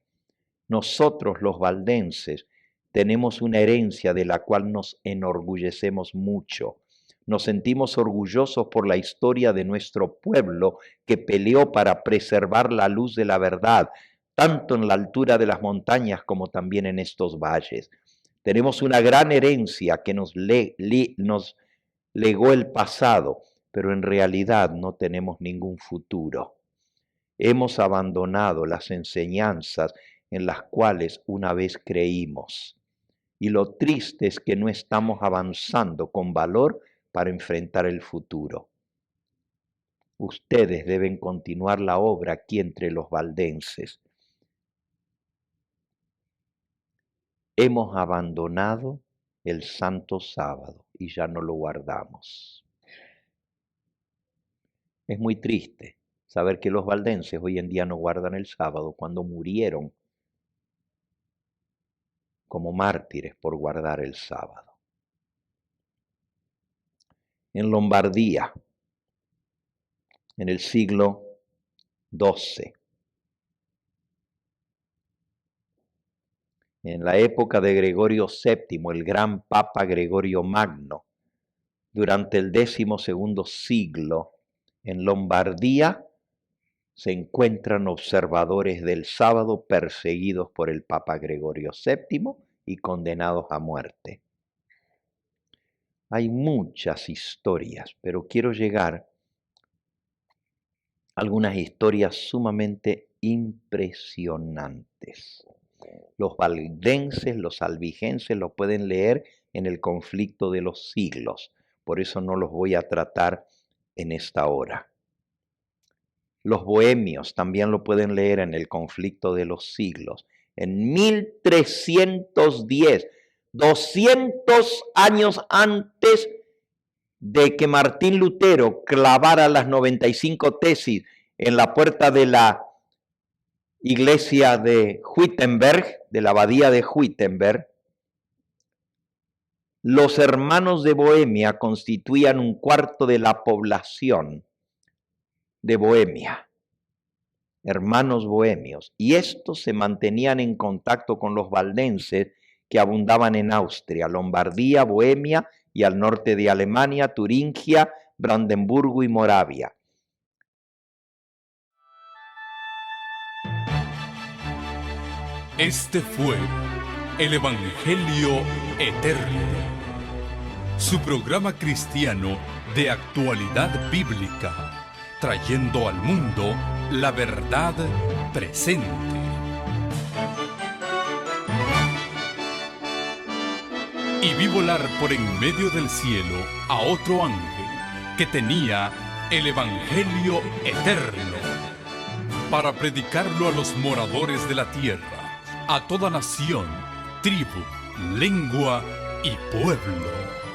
Nosotros, los valdenses, tenemos una herencia de la cual nos enorgullecemos mucho. Nos sentimos orgullosos por la historia de nuestro pueblo que peleó para preservar la luz de la verdad, tanto en la altura de las montañas como también en estos valles. Tenemos una gran herencia que nos legó el pasado, pero en realidad no tenemos ningún futuro. Hemos abandonado las enseñanzas en las cuales una vez creímos. Y lo triste es que no estamos avanzando con valor para enfrentar el futuro. Ustedes deben continuar la obra aquí entre los valdenses. Hemos abandonado el Santo Sábado y ya no lo guardamos. Es muy triste saber que los valdenses hoy en día no guardan el sábado cuando murieron como mártires por guardar el sábado. En Lombardía, en el siglo XII, en la época de Gregorio VII, el gran Papa Gregorio Magno, durante el XII siglo, en Lombardía se encuentran observadores del sábado perseguidos por el Papa Gregorio VII y condenados a muerte. Hay muchas historias, pero quiero llegar a algunas historias sumamente impresionantes. Los valdenses, los albigenses lo pueden leer en el conflicto de los siglos, por eso no los voy a tratar en esta hora. Los bohemios también lo pueden leer en el conflicto de los siglos. En 1310, 200 años antes de que Martín Lutero clavara las 95 tesis en la puerta de la iglesia de Wittenberg, de la abadía de Wittenberg, los hermanos de Bohemia constituían un cuarto de la población de Bohemia, hermanos bohemios, y estos se mantenían en contacto con los valdenses que abundaban en Austria, Lombardía, Bohemia y al norte de Alemania, Turingia, Brandenburgo y Moravia. Este fue el Evangelio Eterno, su programa cristiano de actualidad bíblica, trayendo al mundo la verdad presente. Y vi volar por en medio del cielo a otro ángel que tenía el Evangelio Eterno para predicarlo a los moradores de la tierra, a toda nación, tribu, lengua y pueblo.